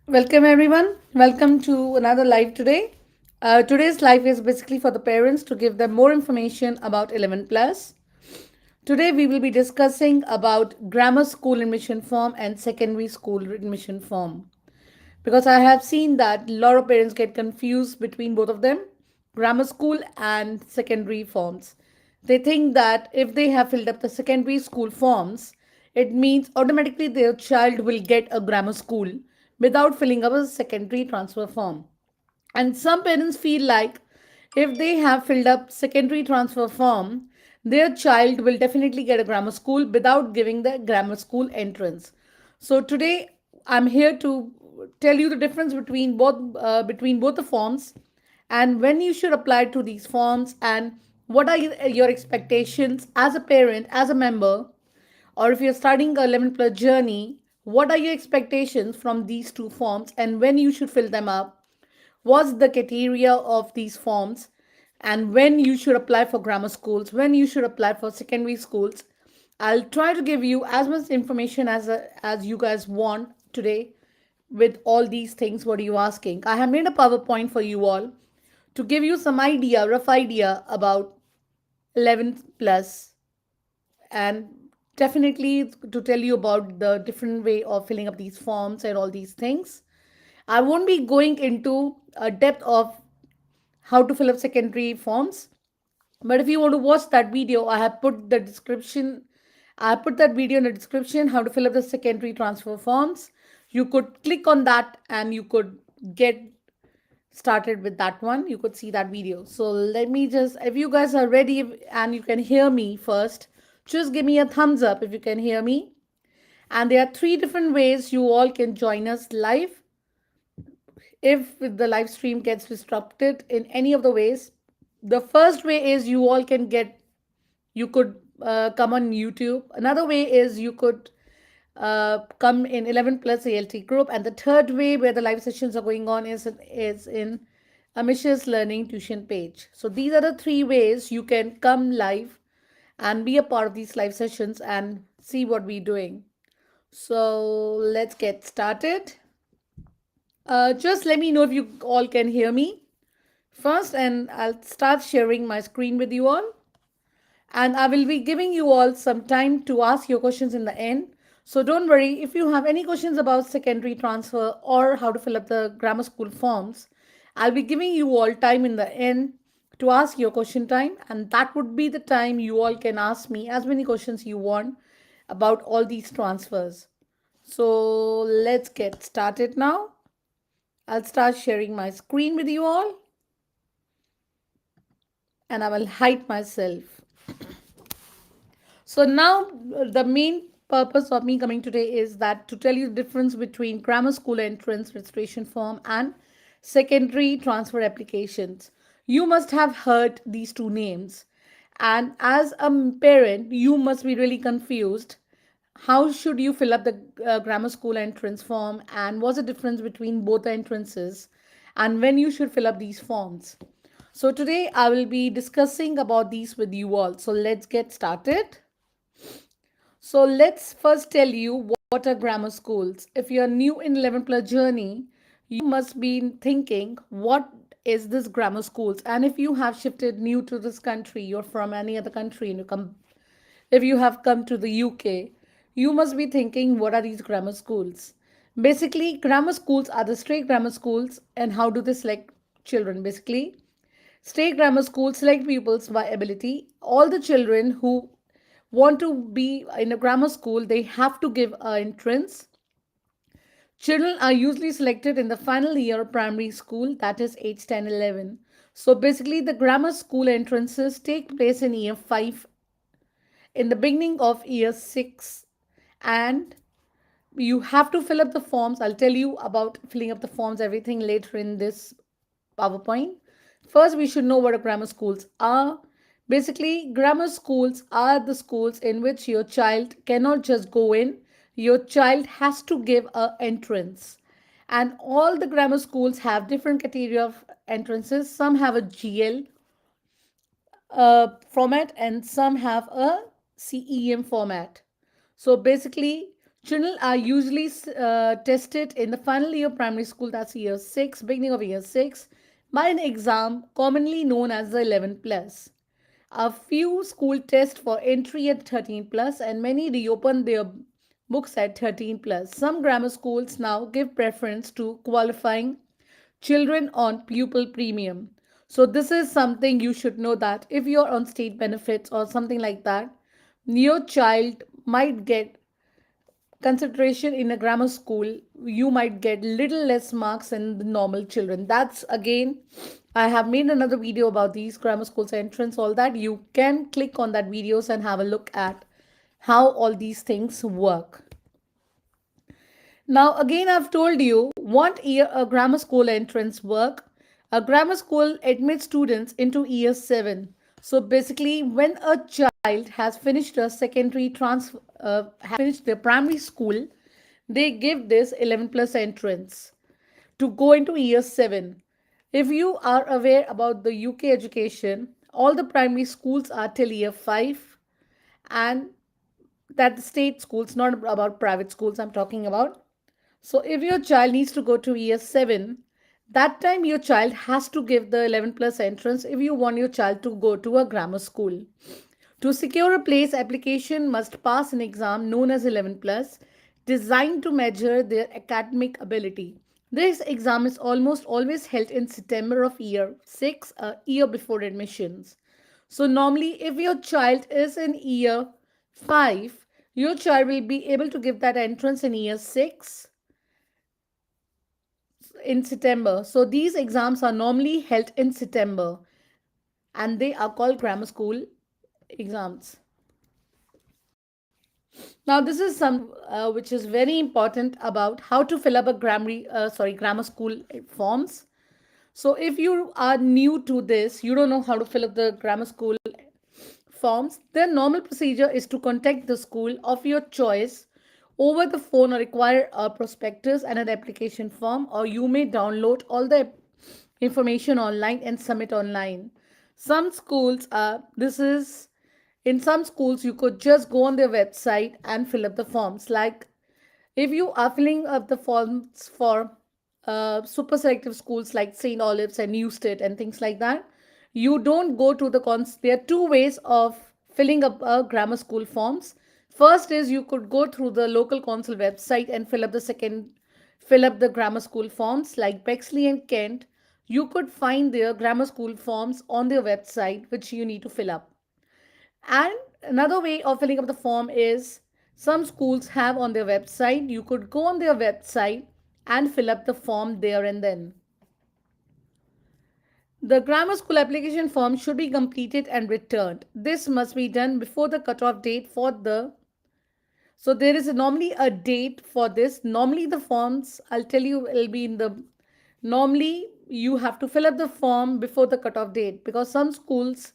Welcome, everyone. Welcome to another live today. Today's live is basically for the parents to give them more information about 11 plus. Today we will be discussing about grammar school admission form and secondary school admission form, because I have seen that a lot of parents get confused between both of them, grammar school and secondary forms. They think that if they have filled up the secondary school forms, it means automatically their child will get a grammar school without filling up a secondary transfer form. And some parents feel like if they have filled up secondary transfer form, their child will definitely get a grammar school without giving the grammar school entrance. So today I'm here to tell you the difference between both the forms, and when you should apply to these forms, and what are your expectations as a parent, as a member, or if you're starting a 11 plus journey, what are your expectations from these two forms and when you should fill them up? What's the criteria of these forms, and when you should apply for grammar schools, when you should apply for secondary schools? I'll try to give you as much information as you guys want today with all these things. What are you asking? I have made a PowerPoint for you all to give you some idea, rough idea about 11 plus, and definitely to tell you about the different way of filling up these forms and all these things. I won't be going into a depth of how to fill up secondary forms, but if you want to watch that video, I put that video in the description, how to fill up the secondary transfer forms. You could click on that and you could get started with that one. You could see that video. So let me just, if you guys are ready and you can hear me first, just give me a thumbs up if you can hear me. And there are three different ways you all can join us live. If the live stream gets disrupted in any of the ways, the first way is you could come on YouTube. Another way is you could come in 11 plus ALT group, and the third way where the live sessions are going on is in Amish's learning tuition page. So these are the three ways you can come live and be a part of these live sessions and see what we're doing. So let's get started. Just let me know if you all can hear me first, and I'll start sharing my screen with you all. And I will be giving you all some time to ask your questions in the end. So don't worry, if you have any questions about secondary transfer or how to fill up the grammar school forms, I'll be giving you all time in the end to ask your question time, and that would be the time you all can ask me as many questions you want about all these transfers. So let's get started now. I'll start sharing my screen with you all, and I will hide myself. So now the main purpose of me coming today is that to tell you the difference between grammar school entrance registration form and secondary transfer applications. You must have heard these two names, and as a parent you must be really confused. How should you fill up the grammar school entrance form, and what's the difference between both the entrances, and when you should fill up these forms? So today I will be discussing about these with you all. So let's get started. So let's first tell you what are grammar schools. If you're new in 11 plus journey, you must be thinking, what is this grammar schools? And if you have shifted new to this country, you're from any other country, and if you have come to the UK, you must be thinking, what are these grammar schools? Basically, grammar schools are the state grammar schools. And how do they select children? Basically, state grammar schools select pupils by ability. All the children who want to be in a grammar school, they have to give an entrance. Children are usually selected in the final year of primary school, that is age 10, 11. So basically, the grammar school entrances take place in year 5, in the beginning of year 6, and you have to fill up the forms. I'll tell you about filling up the forms, everything later in this PowerPoint. First, we should know what a grammar schools are. Basically, grammar schools are the schools in which your child cannot just go in. Your child has to give a entrance. And all the grammar schools have different criteria of entrances. Some have a GL format and some have a CEM format. So basically, Children are usually tested in the final year of primary school, that's year 6, beginning of year 6, by an exam commonly known as the 11 plus. A few school test for entry at 13 plus, and many reopen their books at 13 plus. Some grammar schools now give preference to qualifying children on pupil premium. So this is something you should know, that if you're on state benefits or something like that, your child might get consideration in a grammar school, you might get little less marks than the normal children. That's again, I have made another video about these grammar schools entrance, all that. You can click on that videos and have a look at how all these things work. Now, again, I've told you what year a grammar school entrance work. A grammar school admits students into year 7. So basically, when a child has finished a secondary transfer, has finished their primary school, they give this 11 plus entrance to go into year 7. If you are aware about the UK education, all the primary schools are till year 5, and that the state schools, not about private schools I'm talking about. So if your child needs to go to year 7, that time your child has to give the 11 plus entrance if you want your child to go to a grammar school. To secure a place, application must pass an exam known as 11 plus, designed to measure their academic ability. This exam is almost always held in September of year 6, a year before admissions. So normally if your child is in year 5, your child will be able to give that entrance in year 6 in September. So these exams are normally held in September, and they are called grammar school exams. Now this is some which is very important about how to fill up a grammar school forms. So if you are new to this, you don't know how to fill up the grammar school forms, the normal procedure is to contact the school of your choice over the phone, or require a prospectus and an application form, or you may download all the information online and submit online. Some schools are this is In some schools you could just go on their website and fill up the forms. Like if you are filling up the forms for super selective schools like St. Olive's and Newstead and things like that, you don't go to the cons. There are two ways of filling up a grammar school forms. First is you could go through the local council website and fill up the grammar school forms like Bexley and Kent. You could find their grammar school forms on their website, which you need to fill up. And another way of filling up the form is some schools have on their website. You could go on their website and fill up the form there and then. The grammar school application form should be completed and returned. This must be done before the cutoff date for the. So there is normally a date for this. Normally the forms, I'll tell you, will be in the. Normally you have to fill up the form before the cutoff date, because some schools,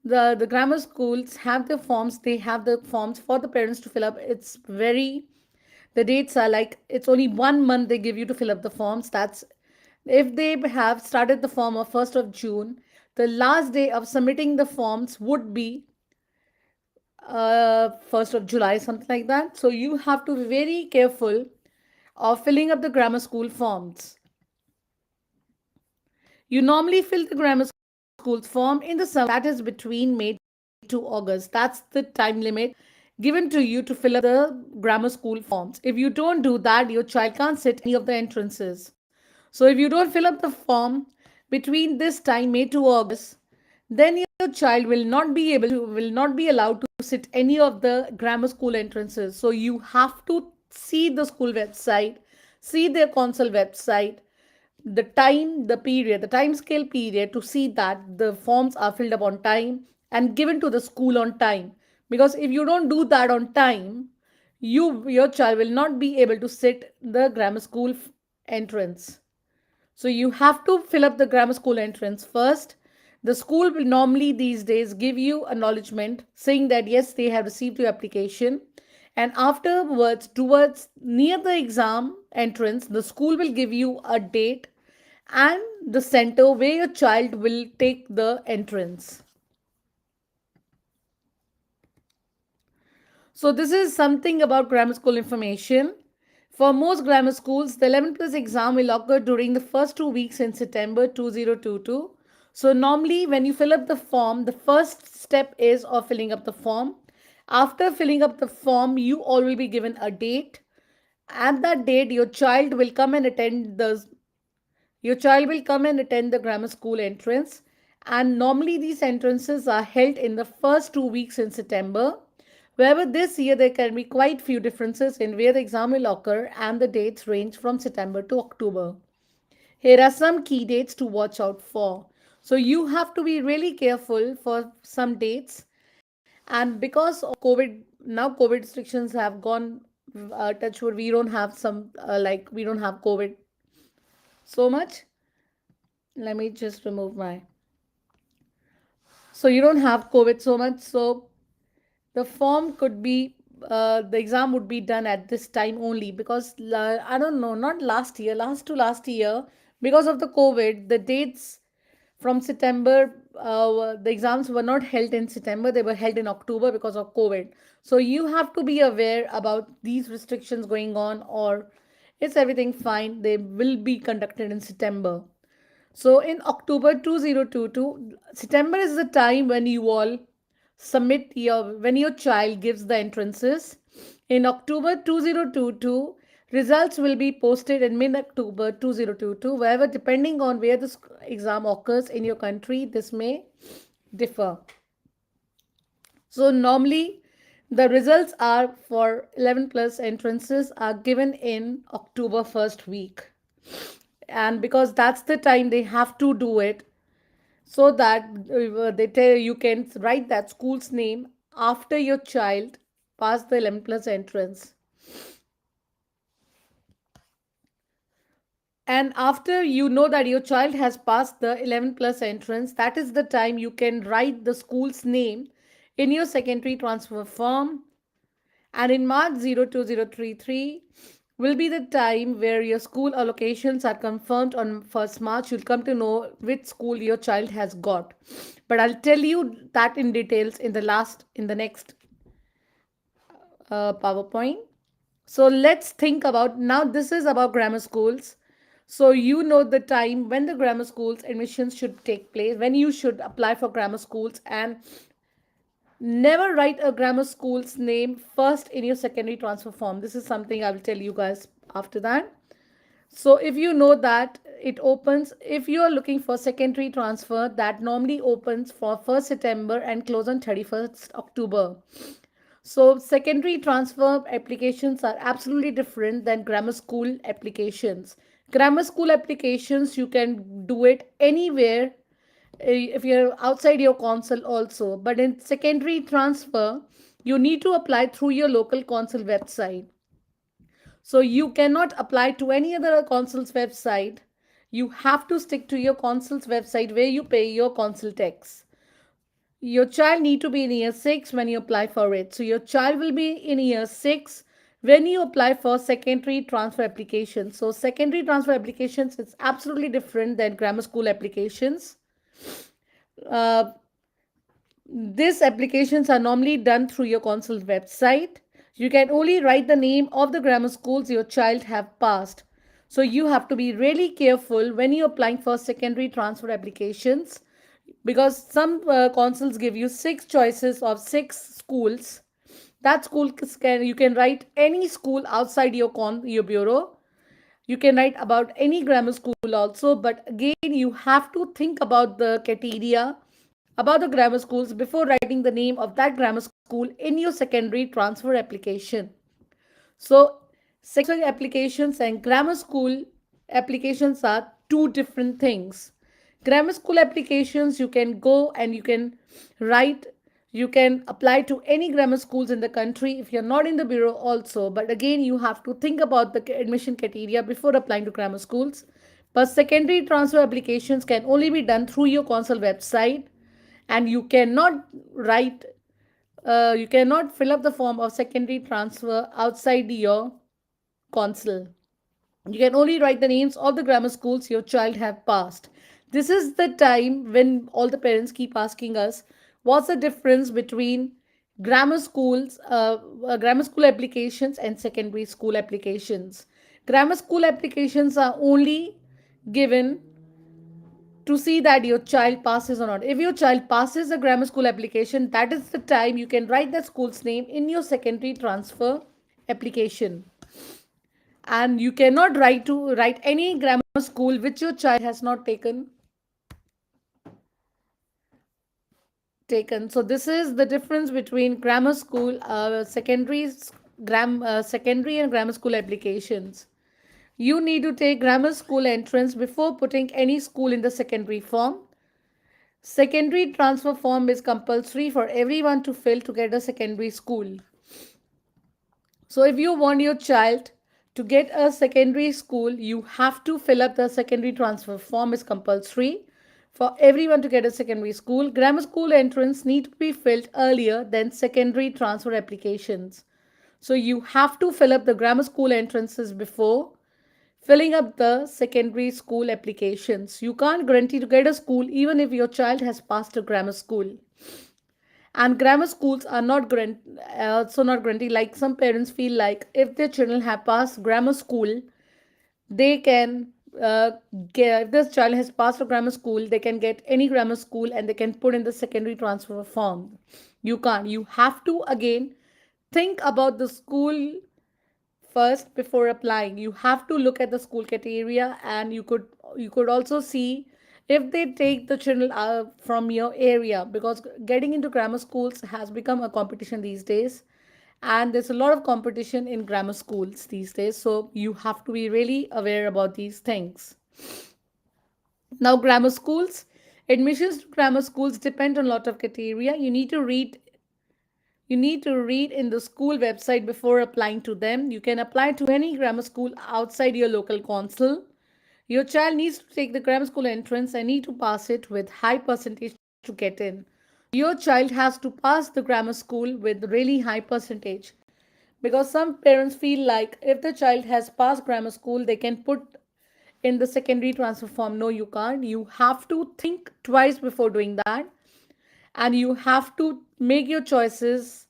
the grammar schools have the forms. They have the forms for the parents to fill up. The dates are like, it's only 1 month they give you to fill up the forms. That's if they have started the form on 1st of June, the last day of submitting the forms would be 1st of July, something like that. So you have to be very careful of filling up the grammar school forms. You normally fill the grammar school form in the summer, that is between May to August. That's the time limit given to you to fill up the grammar school forms. If you don't do that, your child can't sit any of the entrances. So if you don't fill up the form between this time, May to August, then your child will not be allowed to sit any of the grammar school entrances. So you have to see the school website, see their council website, the time scale period, to see that the forms are filled up on time and given to the school on time. Because if you don't do that on time, your child will not be able to sit the grammar school entrance. So you have to fill up the grammar school entrance first. The school will normally these days give you acknowledgement saying that yes, they have received your application. And afterwards, towards near the exam entrance, the school will give you a date and the center where your child will take the entrance. So this is something about grammar school information. For most grammar schools, the 11 plus exam will occur during the first 2 weeks in September 2022. So normally when you fill up the form, the first step is of filling up the form. After filling up the form, you all will be given a date. At that date, your child will come and attend the grammar school entrance. And normally these entrances are held in the first 2 weeks in September. However, this year there can be quite few differences in where the exam will occur, and the dates range from September to October. Here are some key dates to watch out for. So you have to be really careful for some dates. And because of COVID, now COVID restrictions have gone, touch wood, we don't have we don't have COVID so much. Let me just remove my. So you don't have COVID so much. So the form could be, the exam would be done at this time only, because I don't know, not last year, last year, because of the COVID, the dates from September, the exams were not held in September, they were held in October because of COVID. So you have to be aware about these restrictions going on, or is everything fine? They will be conducted in September. So in October 2022, September is the time when you all when your child gives the entrances. In October 2022, results will be posted in mid October 2022. Wherever, depending on where the exam occurs in your country, this may differ. So normally the results are for 11 plus entrances are given in October first week. And because that's the time they have to do it, so that they tell you can write that school's name after your child passed the 11 plus entrance. And after you know that your child has passed the 11 plus entrance, that is the time you can write the school's name in your secondary transfer form. And in March 02033 will be the time where your school allocations are confirmed. On 1st March, you'll come to know which school your child has got. But I'll tell you that in details in the next PowerPoint. So let's think about now. This is about grammar schools. So you know the time when the grammar schools admissions should take place, when you should apply for grammar schools, and never write a grammar school's name first in your secondary transfer form. This is something I will tell you guys after that. So if you know that it opens, if you are looking for secondary transfer, that normally opens for 1st September and close on 31st October. So secondary transfer applications are absolutely different than grammar school applications. Grammar school applications, you can do it anywhere, if you're outside your council also. But in secondary transfer, you need to apply through your local council website. So you cannot apply to any other council's website. You have to stick to your council's website where you pay your council tax. Your child need to be in year 6 when you apply for it. So your child will be in year 6 when you apply for secondary transfer applications. So secondary transfer applications is absolutely different than grammar school applications. Uh, these applications are normally done through your council website. You can only write the name of the grammar schools your child have passed. So you have to be really careful when you're applying for secondary transfer applications, because some councils give you 6 choices of 6 schools. That school you can write any school outside your bureau. You can write about any grammar school also, but again you have to think about the criteria about the grammar schools before writing the name of that grammar school in your secondary transfer application. So secondary applications and grammar school applications are two different things. Grammar school applications, you can go and you can write, you can apply to any grammar schools in the country if you're not in the bureau also. But again, you have to think about the admission criteria before applying to grammar schools. But secondary transfer applications can only be done through your council website, and you cannot fill up the form of secondary transfer outside your council. You can only write the names of the grammar schools your child have passed. This is the time when all the parents keep asking us, what's the difference between grammar schools, grammar school applications and secondary school applications. Grammar school applications are only given to see that your child passes or not. If your child passes a grammar school application, that is the time you can write the school's name in your secondary transfer application. And you cannot write any grammar school which your child has not taken. So this is the difference between grammar school, secondary and grammar school applications. You need to take grammar school entrance before putting any school in the secondary form. Secondary transfer form is compulsory for everyone to fill to get a secondary school. So if you want your child to get a secondary school, you have to fill up the secondary transfer form is compulsory for everyone to get a secondary school. Grammar school entrance need to be filled earlier than secondary transfer applications. So you have to fill up the grammar school entrances before filling up the secondary school applications. You can't guarantee to get a school even if your child has passed a grammar school. And grammar schools are also not guaranteed. Like some parents feel like if their children have passed grammar school, they can get, if this child has passed a grammar school, they can get any grammar school and they can put in the secondary transfer form. You can't. You have to again think about the school first before applying. You have to look at the school criteria, and you could also see if they take the children from your area, because getting into grammar schools has become a competition these days, and there's a lot of competition in grammar schools these days, so you have to be really aware about these things. Now, grammar schools, admissions to grammar schools depend on a lot of criteria. You need to read in the school website before applying to them. You can apply to any grammar school outside your local council. Your child needs to take the grammar school entrance and need to pass it with high percentage to get in. Your child has to pass the grammar school with really high percentage, because some parents feel like if the child has passed grammar school, they can put in the secondary transfer form. No, you can't. You have to think twice before doing that, and you have to make your choices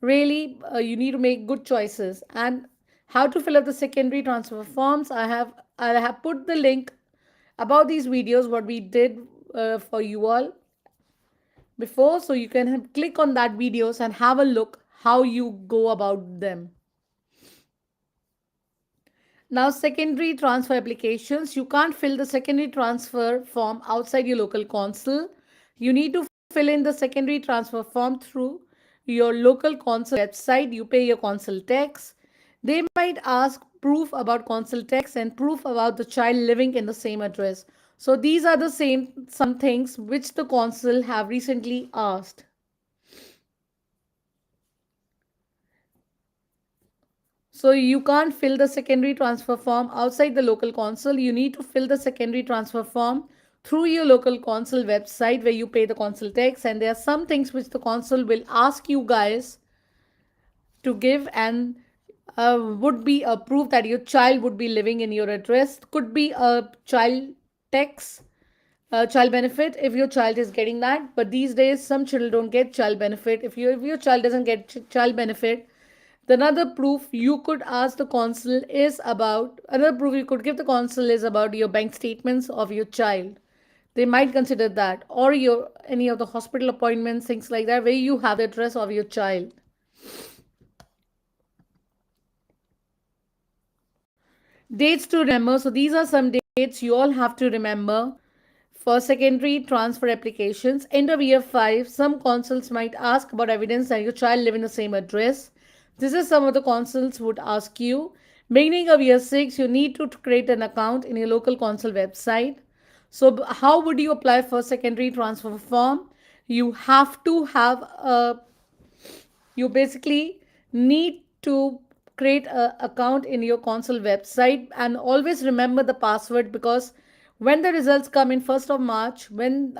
really. You need to make good choices. And how to fill up the secondary transfer forms, I have put the link about these videos what we did for you all before, so you can click on that videos and have a look how you go about them. Now, secondary transfer applications, you can't fill the secondary transfer form outside your local council. You need to fill in the secondary transfer form through your local council website. You pay your council tax. They might ask proof about council tax and proof about the child living in the same address. So these are the same some things which the council have recently asked. So you can't fill the secondary transfer form outside the local council. You need to fill the secondary transfer form through your local council website where you pay the council tax. And there are some things which the council will ask you guys to give, and would be a proof that your child would be living in your address. Could be a child tax, child benefit if your child is getting that. But these days some children don't get child benefit. If your child doesn't get child benefit, the another proof you could give the council is about your bank statements of your child. They might consider that, or your any of the hospital appointments, things like that, where you have the address of your child. Dates to remember. So these are some dates you all have to remember for secondary transfer applications. End of year 5, some consuls might ask about evidence that your child live in the same address. This is some of the consuls would ask you. Beginning of year 6, you need to create an account in your local consul website. So how would you apply for secondary transfer form? You have to have a you basically need to create an account in your consul website, and always remember the password, because when the results come in 1st of March, when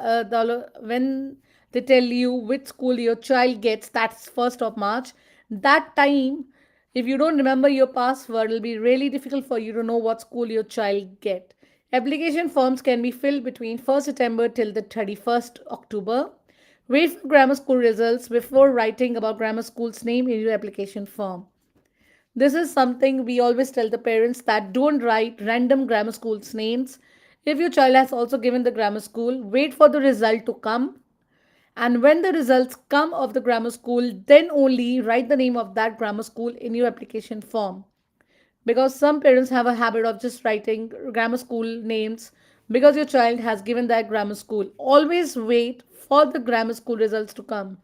they tell you which school your child gets, that's 1st of March. That time, if you don't remember your password, it'll be really difficult for you to know what school your child get. Application forms can be filled between 1st September till the 31st October. Wait for grammar school results before writing about grammar school's name in your application form. This is something we always tell the parents, that don't write random grammar schools names. If your child has also given the grammar school, wait for the result to come. And when the results come of the grammar school, then only write the name of that grammar school in your application form. Because some parents have a habit of just writing grammar school names because your child has given that grammar school. Always wait for the grammar school results to come.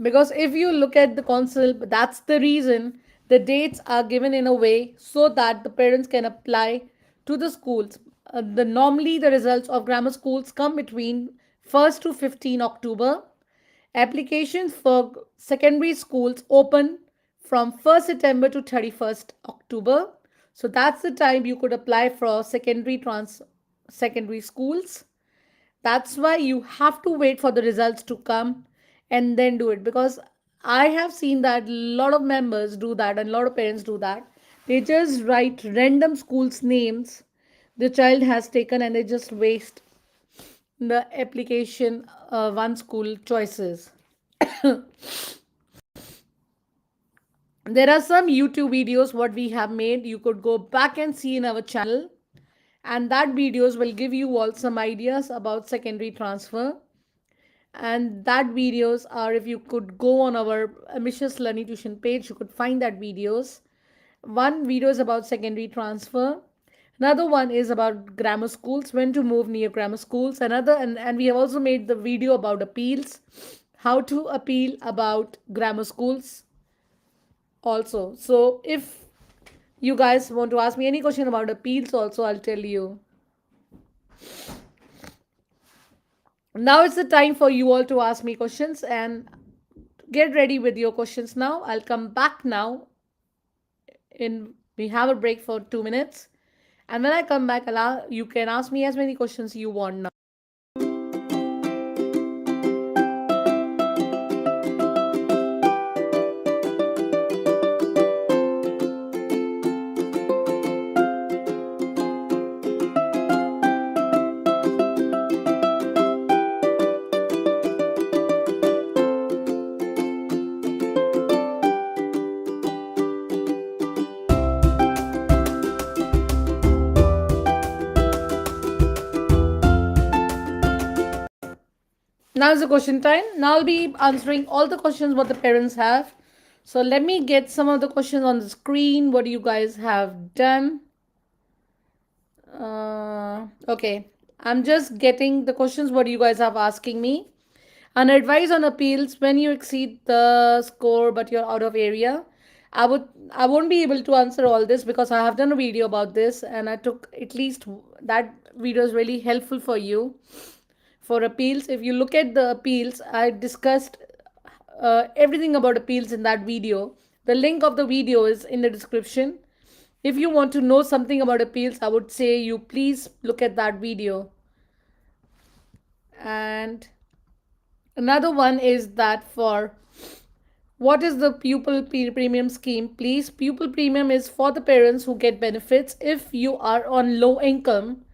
Because if you look at the council, that's the reason the dates are given in a way so that the parents can apply to the schools. Normally the results of grammar schools come between 1st to 15 October. Applications for secondary schools open from 1st September to 31st October. So that's the time you could apply for secondary schools. That's why you have to wait for the results to come and then do it, because I have seen that a lot of members do that and a lot of parents do that. They just write random schools names the child has taken and they just waste the application one school choices. There are some YouTube videos what we have made, you could go back and see in our channel, and that videos will give you all some ideas about secondary transfer. And that videos are, if you could go on our ambitious learning tuition page, you could find that videos. One video is about secondary transfer, another one is about grammar schools, when to move near grammar schools, another, and we have also made the video about appeals, how to appeal about grammar schools also. So if you guys want to ask me any question about appeals also, I'll tell you. Now it's the time for you all to ask me questions, and get ready with your questions now. I'll come back now. We have a break for 2 minutes, and when I come back, you can ask me as many questions you want now. Now is the question time. Now I'll be answering all the questions what the parents have. So let me get some of the questions on the screen. What you guys have done? Okay, I'm just getting the questions what you guys have asking me. An advice on appeals when you exceed the score but you're out of area. I won't be able to answer all this because I have done a video about this and I took at least that video is really helpful for you for appeals. If you look at the appeals, I discussed everything about appeals in that video. The link of the video is in the description. If you want to know something about appeals, I would say you please look at that video. And another one is that for what is the pupil premium scheme? Please, pupil premium is for the parents who get benefits if you are on low income,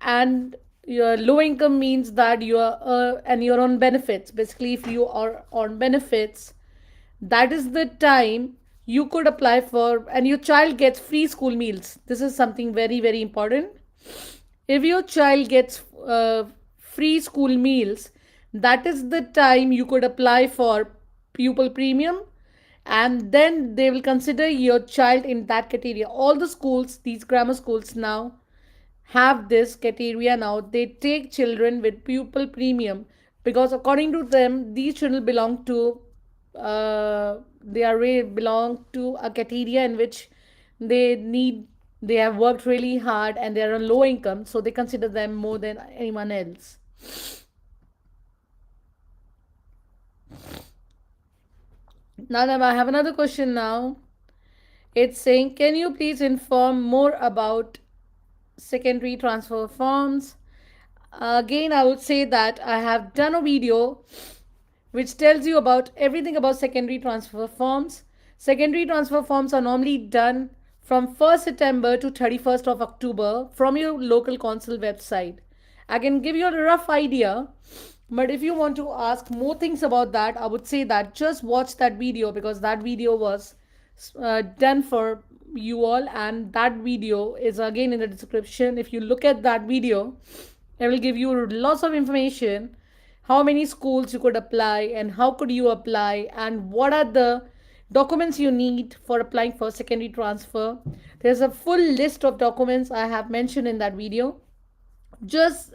and your low income means that you are and you're on benefits. Basically, if you are on benefits, that is the time you could apply for, and your child gets free school meals. This is something very very important. If your child gets free school meals, that is the time you could apply for pupil premium, and then they will consider your child in that criteria. All the schools, these grammar schools now have this criteria. Now they take children with pupil premium because according to them these children belong to belong to a criteria in which they have worked really hard and they are on low income, so they consider them more than anyone else. Now I have another question now. It's saying, can you please inform more about secondary transfer forms? Again, I would say that I have done a video which tells you about everything about secondary transfer forms. Secondary transfer forms are normally done from 1st September to 31st of October from your local council website. I can give you a rough idea, but if you want to ask more things about that, I would say that just watch that video because that video was done for you all, and that video is again in the description. If you look at that video, I will give you lots of information, how many schools you could apply and how could you apply and what are the documents you need for applying for secondary transfer. There's a full list of documents I have mentioned in that video. Just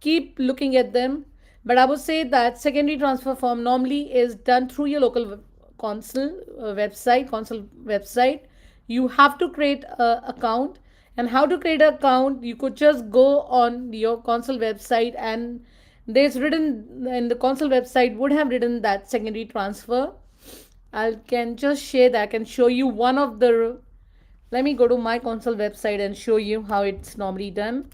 keep looking at them. But I would say that secondary transfer form normally is done through your local council website. You have to create a account. And how to create an account, you could just go on your council website, and there's written in the council website would have written that secondary transfer. I can just share that. I can show you one of the. Let me go to my council website and show you how it's normally done.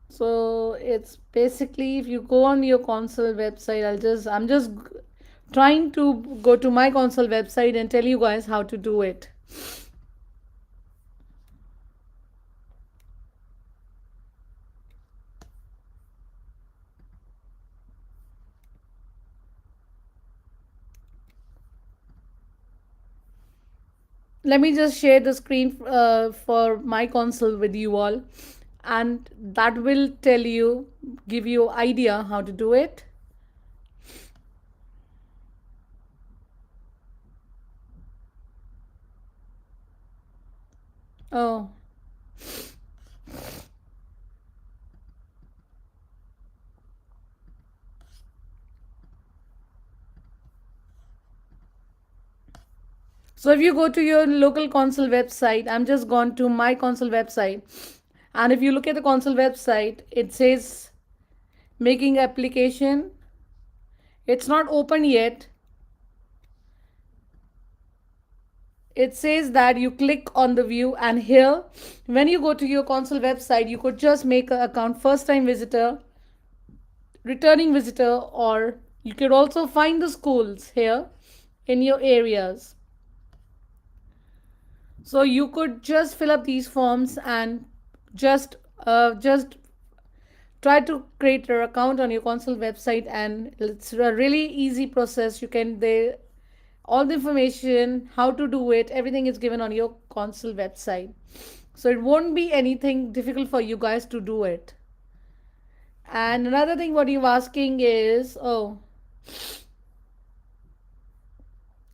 So it's basically, if you go on your console website, I'm just trying to go to my console website and tell you guys how to do it. Let me just share the screen for my console with you all, and that will tell you, give you idea how to do it. Oh, so if you go to your local console website, I'm just gone to my console website, and if you look at the console website, it says making application. It's not open yet. It says that you click on the view, and here when you go to your console website, you could just make an account, first time visitor, returning visitor, or you could also find the schools here in your areas. So you could just fill up these forms and just try to create your account on your console website, and it's a really easy process. You can they all the information how to do it, everything is given on your console website, so it won't be anything difficult for you guys to do it. And another thing what you're asking is, oh,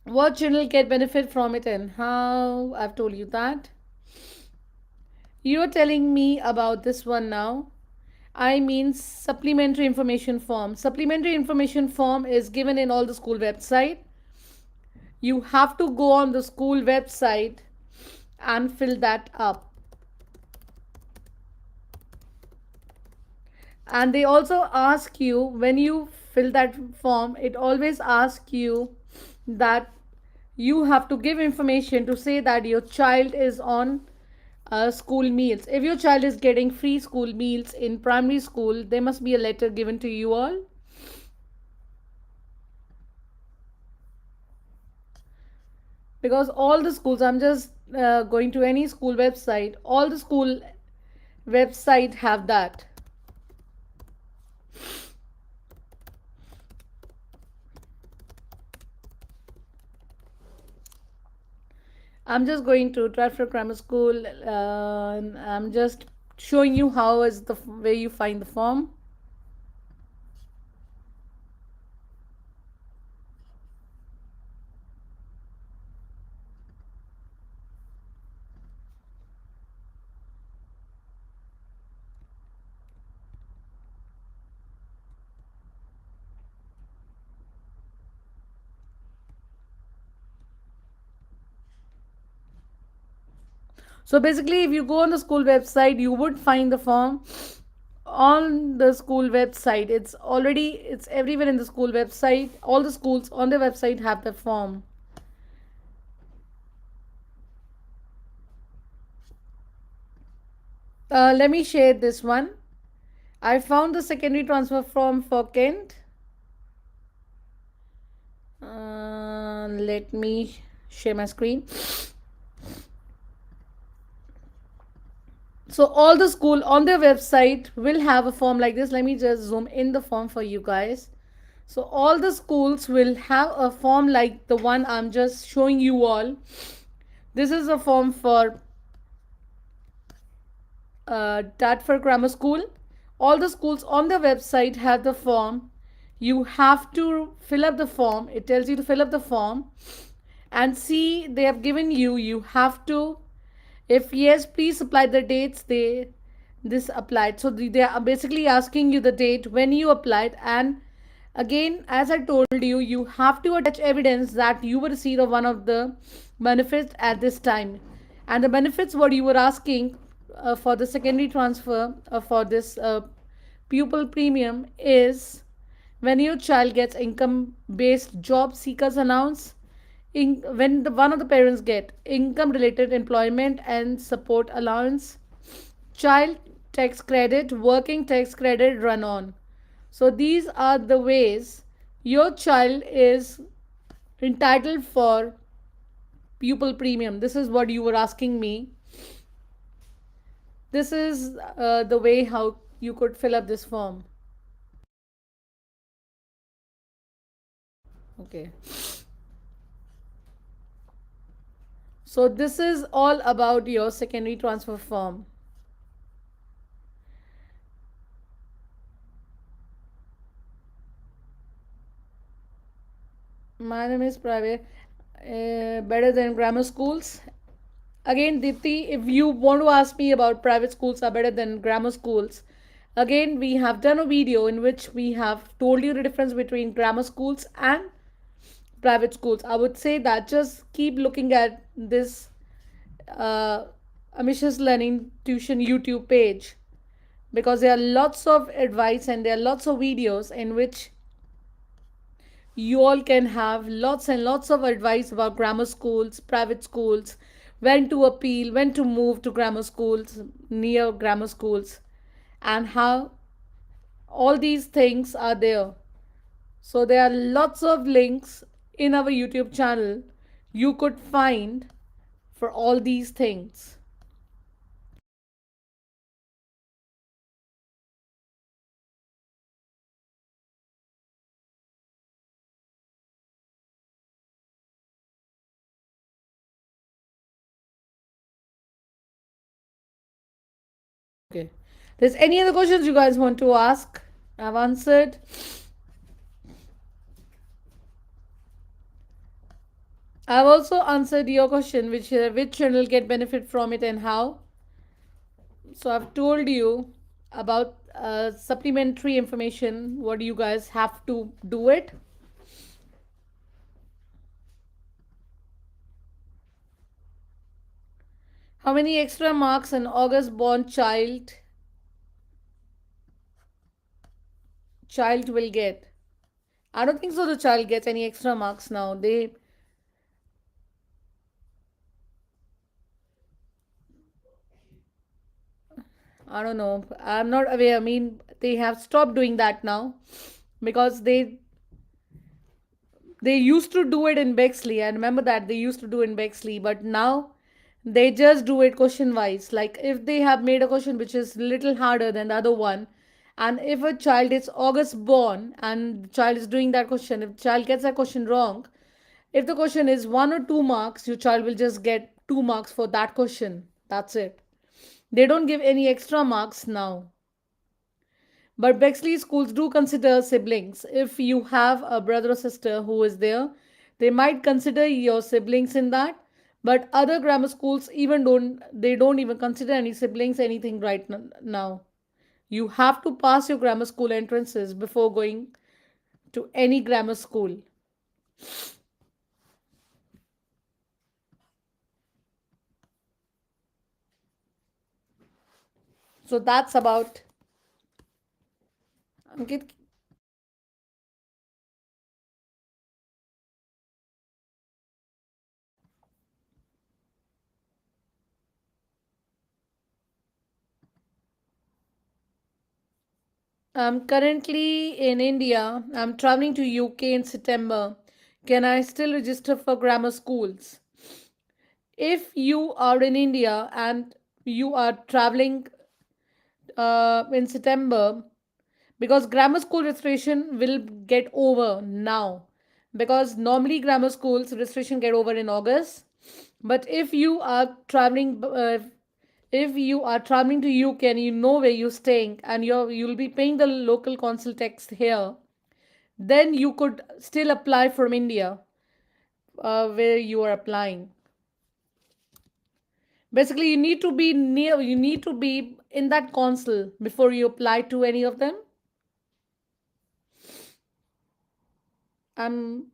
what channel get benefit from it and how. I've told you that. You're telling me about this one now. I mean supplementary information form. Supplementary information form is given in all the school website. You have to go on the school website and fill that up. And they also ask you, when you fill that form, it always asks you that you have to give information to say that your child is on school meals. If your child is getting free school meals in primary school, there must be a letter given to you all. Because all the schools, I'm just going to any school website, all the school website have that. I'm just going to Tradford Grammar School. I'm just showing you how is the way you find the form. So basically, if you go on the school website, you would find the form on the school website. It's everywhere in the school website. All the schools on the website have the form. Let me share this one. I found the secondary transfer form for Kent. Let me share my screen. So all the school on their website will have a form like this. Let me just zoom in the form for you guys. So all the schools will have a form like the one I'm just showing you all. This is a form for Dartford Grammar School. All the schools on their website have the form. You have to fill up the form. It tells you to fill up the form and see they have given you. You have to, if yes, please supply the dates they this applied. So they are basically asking you the date when you applied, and again, as I told you, you have to attach evidence that you were received of one of the benefits at this time. And the benefits what you were asking for the secondary transfer for this pupil premium is when your child gets income based job seekers allowance, when one of the parents get income related employment and support allowance, child tax credit, working tax credit run on. So these are the ways your child is entitled for pupil premium. This is what you were asking me. This is the way how you could fill up this form. Okay. So this is all about your secondary transfer form. My name is Private. Better than grammar schools. Again, Dipti, if you want to ask me about private schools are better than grammar schools, again, we have done a video in which we have told you the difference between grammar schools and private schools. I would say that just keep looking at this uh, Amish's Learning Tuition YouTube page, because there are lots of advice and there are lots of videos in which you all can have lots and lots of advice about grammar schools, private schools, when to appeal, when to move to grammar schools, near grammar schools, and how all these things are there. So there are lots of links in our YouTube channel you could find for all these things. Okay. There's any other questions you guys want to ask? I've answered. I've also answered your question, which channel get benefit from it and how. So I've told you about supplementary information. What do you guys have to do it? How many extra marks an August born child will get? I don't think so. The child gets any extra marks now. I don't know. I'm not aware. I mean, they have stopped doing that now because they used to do it in Bexley. I remember that they used to do in Bexley, but now they just do it question wise. Like if they have made a question which is little harder than the other one, and if a child is August born and the child is doing that question, if the child gets that question wrong, if the question is 1 or 2 marks, your child will just get 2 marks for that question. That's it. They don't give any extra marks now. But Bexley schools do consider siblings. If you have a brother or sister who is there, they might consider your siblings in that. But other grammar schools even don't even consider any siblings anything right now. You have to pass your grammar school entrances before going to any grammar school. So that's about Ankit. I'm currently in India. I'm traveling to UK in September. Can I still register for grammar schools? If you are in India and you are traveling in September, because grammar school registration will get over now, because normally grammar schools registration get over in August. But if you are traveling to UK and you know where you're staying and you'll be paying the local council tax here, then you could still apply from India, where you are applying. Basically, you need to be in that council before you apply to any of them. Um,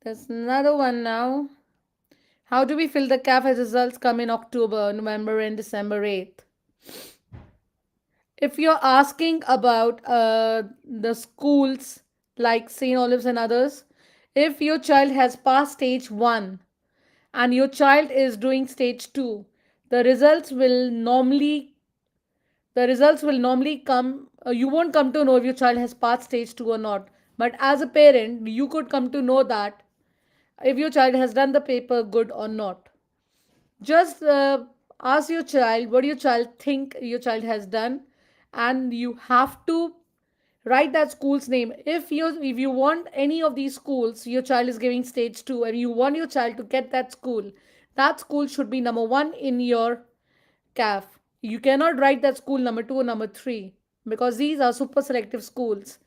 there's another one now. How do we fill the CAFE results come in October, November, and December 8th? If you're asking about the schools like St. Olive's and others, if your child has passed stage 1 and your child is doing stage 2, the results will normally the results will normally come, you won't come to know if your child has passed stage 2 or not, but as a parent you could come to know that if your child has done the paper good or not. Just ask your child what your child think your child has done, and you have to write that school's name. If you want any of these schools, your child is giving stage 2 and you want your child to get that school should be number 1 in your CAF. You cannot write that school number 2 or number 3, because these are super selective schools.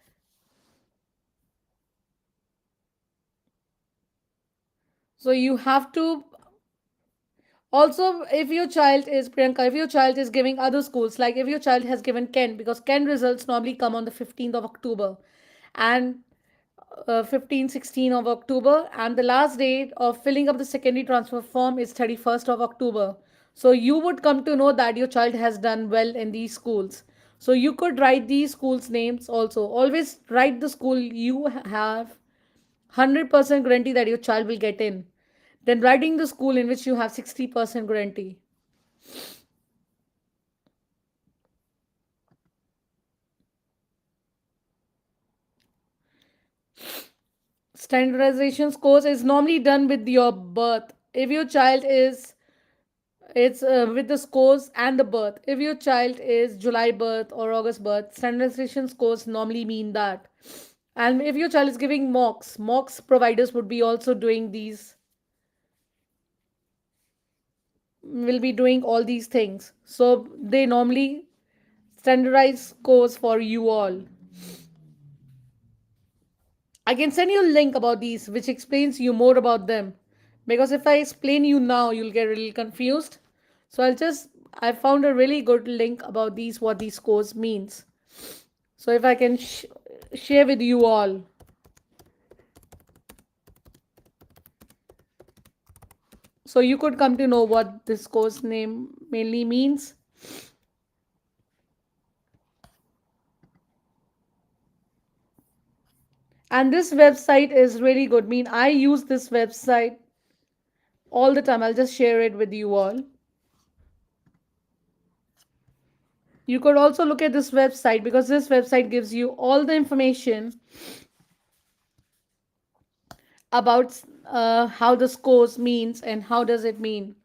So you have to also, if your child is Priyanka, if your child is giving other schools, like if your child has given Kent, because Kent results normally come on the 15th of October, and 15, 16 of October, and the last date of filling up the secondary transfer form is 31st of October. So you would come to know that your child has done well in these schools. So you could write these schools' names also. Always write the school you have 100% guarantee that your child will get in. Then writing the school in which you have 60% guarantee. Standardization scores is normally done with your birth. If your child is It's with the scores and the birth. If your child is July birth or August birth, standardization scores normally mean that. And if your child is giving mocks providers would be also doing these, will be doing all these things. So they normally standardize scores for you all. I can send you a link about these which explains you more about them. Because if I explain you now, you'll get really confused. So I found a really good link about these, what these scores means. So if I can share with you all. So you could come to know what this course name mainly means. And this website is really good. I use this website all the time. I'll just share it with you all. You could also look at this website, because this website gives you all the information about how the scores means and how does it mean.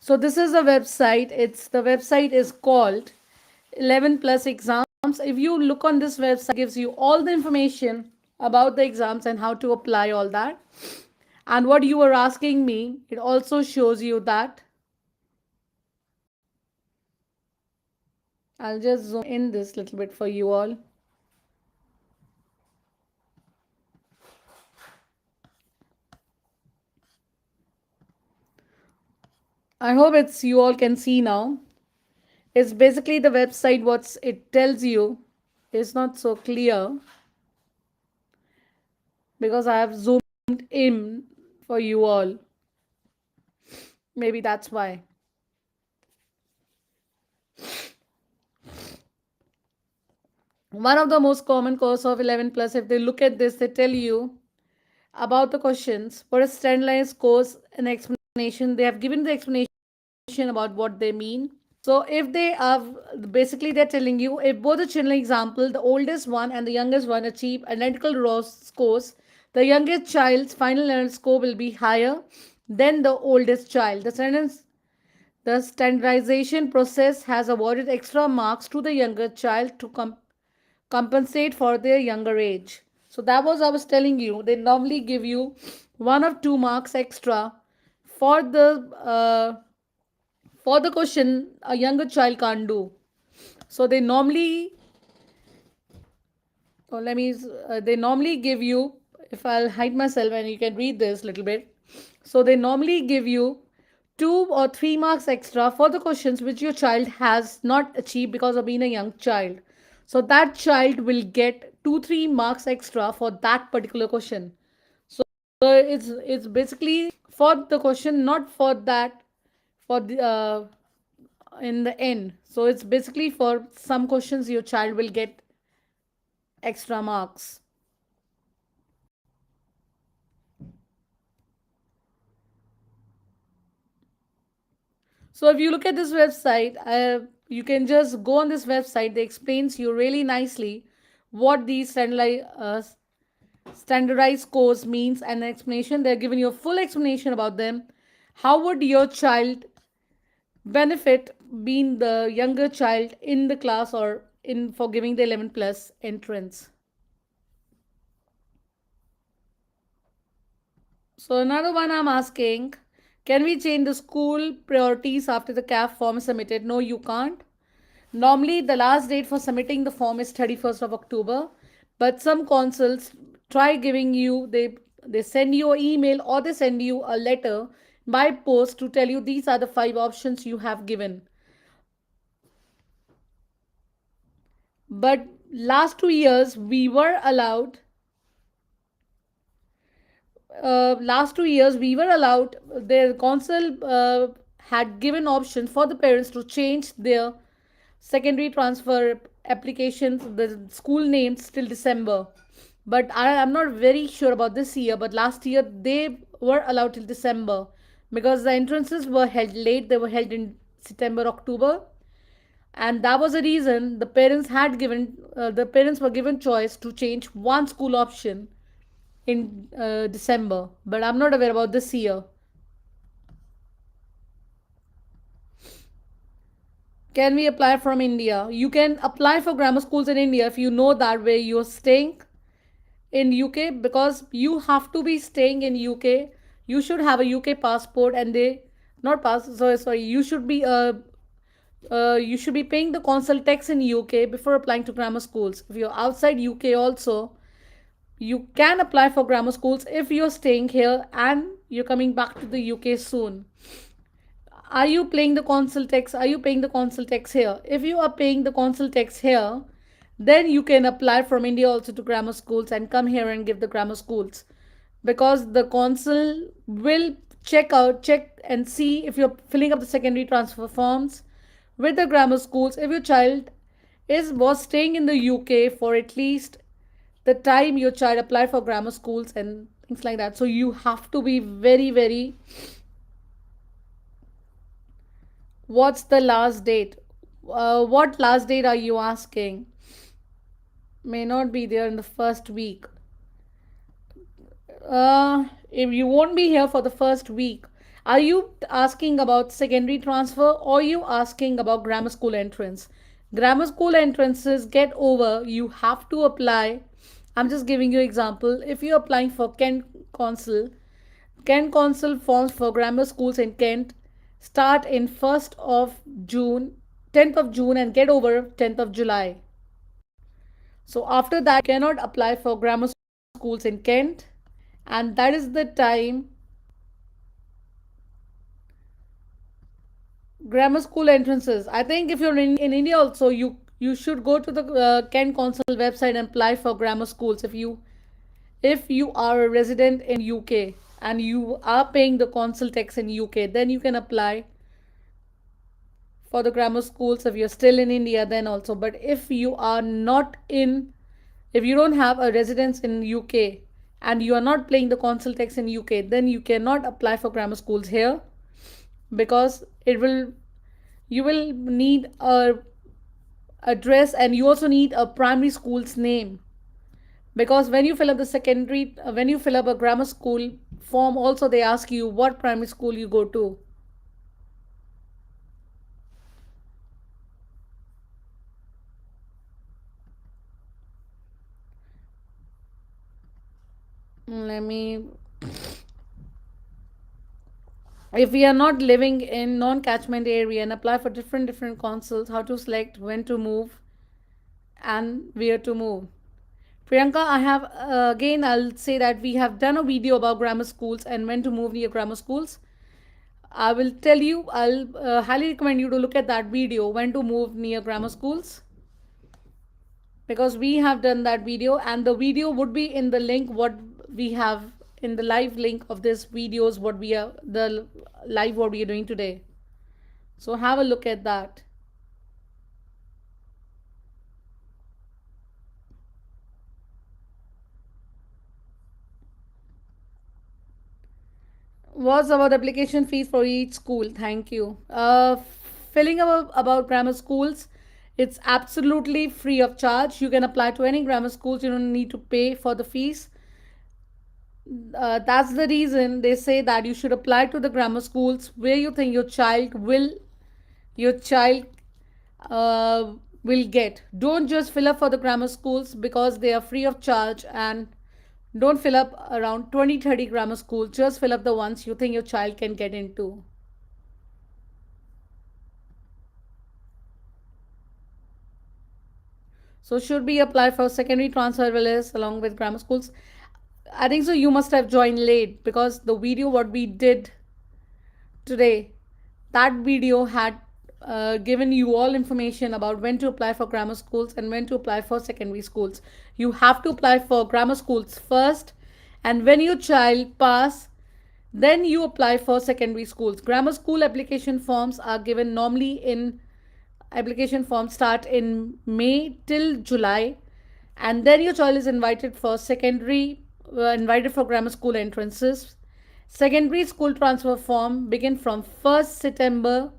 So this is a website. The website is called 11 plus exams. If you look on this website, it gives you all the information about the exams and how to apply all that. And what you were asking me, it also shows you that. I'll just zoom in this little bit for you all. I hope it's you all can see now. It's basically the website, what it tells you is not so clear because I have zoomed in for you all. Maybe that's why. One of the most common course of 11 plus, if they look at this, they tell you about the questions. For a standardized course, an explanation, they have given the explanation about what they mean. So if they have, basically they're telling you, if both the children example, the oldest one and the youngest one achieve identical raw scores, the youngest child's final learner score will be higher than the oldest child. The standardization process has awarded extra marks to the younger child to compensate for their younger age. So that was I was telling you. They normally give you 1 or 2 marks extra for the question a younger child can't do. So they normally, oh, they normally give you. If I'll hide myself and you can read this little bit. So they normally give you 2 or 3 marks extra for the questions which your child has not achieved because of being a young child. So that child will get 2 3 marks extra for that particular question. So it's basically for the question, not for that, for the in the end. So it's basically for some questions your child will get extra marks. So if you look at this website, you can just go on this website. They explains you really nicely what these standardized scores means and an explanation. They're giving you a full explanation about them. How would your child benefit being the younger child in the class or in for giving the 11 plus entrance? So another one I'm asking, can we change the school priorities after the CAF form is submitted? No, you can't. Normally, the last date for submitting the form is 31st of October, but some consuls try giving you, they send you an email or they send you a letter by post to tell you these are the 5 options you have given. But last 2 years we were allowed last 2 years we were allowed, the council had given option for the parents to change their secondary transfer applications, the school names till December. But I'm not very sure about this year, but last year they were allowed till December because the entrances were held late. They were held in September, October, and that was the reason the parents were given choice to change one school option in December. But I'm not aware about this year. Can we apply from India? You can apply for grammar schools in India if you know that where you're staying in UK, because you have to be staying in UK. You should have a UK passport and they not pass sorry, you should be paying the consul tax in UK before applying to grammar schools. If you're outside UK also, you can apply for grammar schools if you're staying here and you're coming back to the UK soon. Are you paying the consul tax? Are you paying the consul tax here? If you are paying the consul tax here, then you can apply from India also to grammar schools and come here and give the grammar schools, because the consul will check and see if you're filling up the secondary transfer forms with the grammar schools. If your child is was staying in the UK for at least the time your child applied for grammar schools and things like that, so you have to be very very. What's the last date? What last date are you asking? May not be there in the first week. If you won't be here for the first week, are you asking about secondary transfer or you asking about grammar school entrance? Grammar school entrances get over. You have to apply. I'm just giving you example. If you're applying for Kent Council forms for grammar schools in Kent start in 1st of June, 10th of June and get over 10th of July. So after that, you cannot apply for grammar schools in Kent, and that is the time grammar school entrances. I think if you're in India also, you should go to the Kent Council website and apply for grammar schools if you are a resident in UK and you are paying the consul tax in UK, then you can apply for the grammar schools. If you're still in India, then also. But if you are not in, if you don't have a residence in UK, and you are not paying the council tax in UK, then you cannot apply for grammar schools here, because it will you will need a address, and you also need a primary school's name, because when you fill up the secondary when you fill up a grammar school form, also they ask you what primary school you go to. Let me If we are not living in non-catchment area and apply for different councils, how to select when to move and where to move. Priyanka, I have again, I'll say that we have done a video about grammar schools and when to move near grammar schools. I will tell you, I'll highly recommend you to look at that video, when to move near grammar schools, because we have done that video, and the video would be in the link what we have in the live link of this videos, what we are the live what we are doing today. So have a look at that. What's about application fees for each school? Thank you. Filling about grammar schools, it's absolutely free of charge. You can apply to any grammar schools. You don't need to pay for the fees. That's the reason they say that you should apply to the grammar schools where you think your child uh, will get. Don't just fill up for the grammar schools because they are free of charge, and don't fill up around 20-30 grammar schools. Just fill up the ones you think your child can get into. So should we apply for secondary transfer list along with grammar schools? I think so. You must have joined late, because the video what we did today, that video had given you all information about when to apply for grammar schools and when to apply for secondary schools. You have to apply for grammar schools first, and when your child pass, then you apply for secondary schools. Grammar school application forms are given normally in application forms start in May till July, and then your child is invited for invited for grammar school entrances. Secondary school transfer form begin from 1st September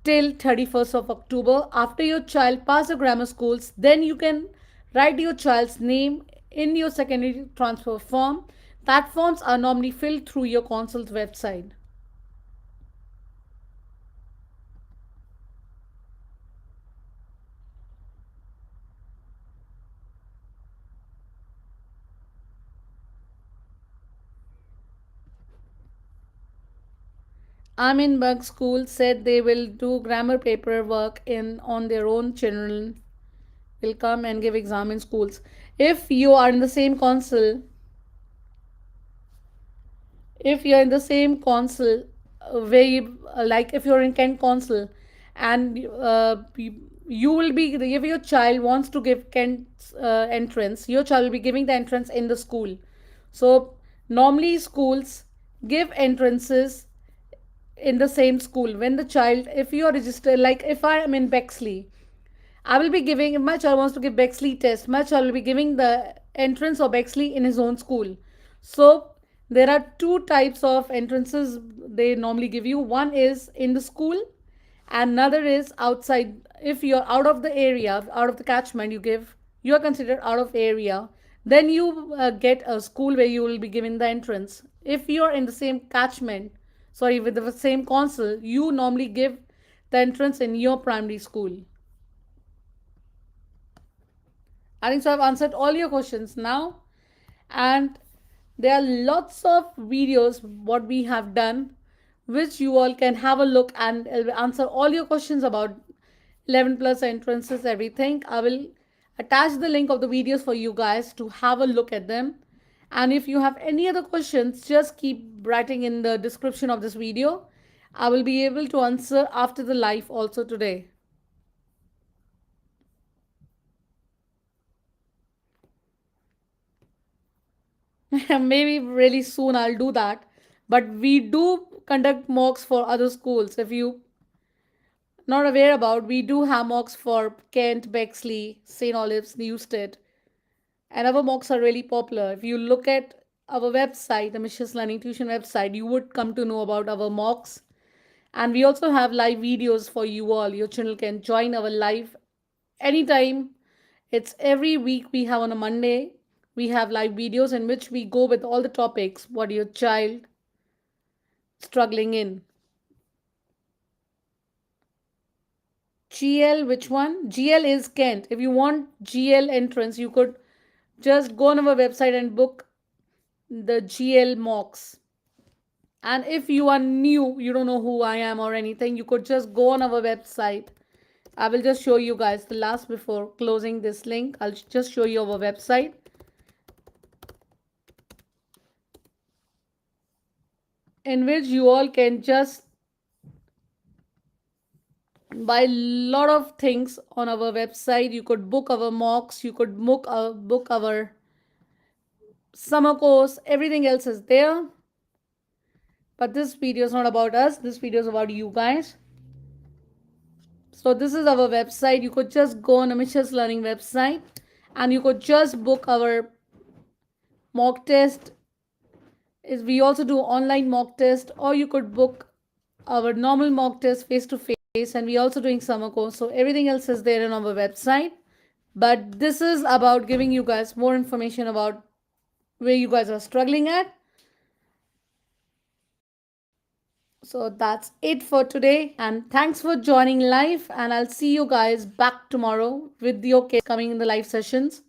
till 31st of October. After your child pass the grammar schools, then you can write your child's name in your secondary transfer form. That forms are normally filled through your consul's website. Amin Bug School said they will do grammar paperwork in on their own. Children will come and give exam in schools. If you are in the same council, if you're in the same council where you, like if you're in Kent council, and you will be, if your child wants to give Kent entrance, your child will be giving the entrance in the school. So normally schools give entrances in the same school when the child, if you are registered, like if I am in Bexley, I will be giving, if my child wants to give Bexley test, my child will be giving the entrance of Bexley in his own school. So there are two types of entrances they normally give you. One is in the school, and another is outside. If you're out of the area, out of the catchment, you are considered out of area. Then you get a school where you will be given the entrance. If you're in the same catchment, sorry, with the same council, you normally give the entrance in your primary school. I think so. I've answered all your questions now, and there are lots of videos what we have done, which you all can have a look, and I'll answer all your questions about 11 plus entrances, everything. I will attach the link of the videos for you guys to have a look at them. And if you have any other questions, just keep writing in the description of this video. I will be able to answer after the live also today. Maybe really soon I'll do that. But we do conduct mocks for other schools. If you not aware about, we do have mocks for Kent, Bexley, St. Olives, Newstead, and our mocks are really popular. If you look at our website, the Mrs. Learning Tuition website, you would come to know about our mocks. And we also have live videos for you all. Your channel can join our live anytime. It's every week we have on a Monday. We have live videos in which we go with all the topics what your child struggling in. GL, which one? GL is Kent. If you want GL entrance, you could just go on our website and book the GL mocks. And if you are new, you don't know who I am or anything, you could just go on our website. I will just show you guys the last before closing this link. I'll just show you our website. In which you all can just buy a lot of things on our website. You could book our mocks, you could book our summer course, everything else is there. But this video is not about us, this video is about you guys. So this is our website. You could just go on Amish's Learning website and you could just book our mock test. We also do online mock test, or you could book our normal mock test face to face, and we also doing summer course. So everything else is there on our website. But this is about giving you guys more information about where you guys are struggling at. So that's it for today, and thanks for joining live, and I'll see you guys back tomorrow with your kids coming in the live sessions.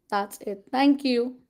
That's it. Thank you.